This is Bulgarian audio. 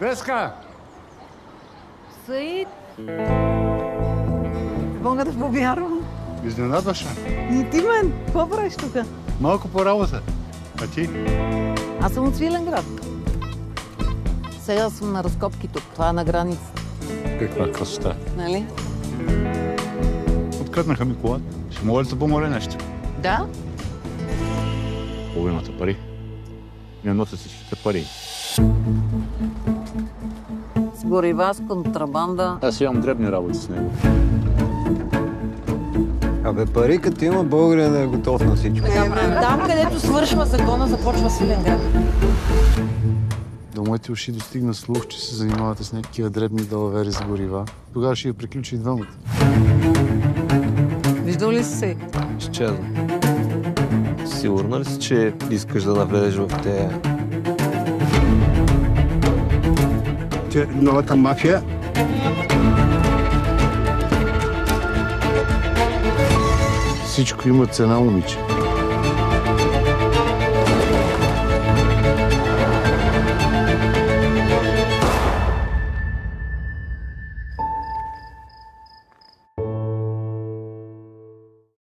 Веска! Саид! Мога да повярвам. Изненадваш ме. И ти мен, какво правиш тук? Малко по работа. А ти? Аз съм от Свиленград. Сега съм на разкопки тук. Това е на границата. Каква красота. Нали? Откраднаха ми колата. Ще мога ли да помоля нещо? Да? Половината пари. Не носят всичките пари. С горива, с контрабанда. Аз имам дребни работи с него. Абе, пари като има, българин е готов на всичко. Там, където свършва закона, започва Свиленград. До моите уши достигна слух, че се занимавате с някакива дребни далавери с горива. Тогава ще я приключи и двамата. Виждал ли си се? Изчезна. Сигурна ли си, че искаш да навлезеш в тея? Новата мафия. Всичко има цена, момиче.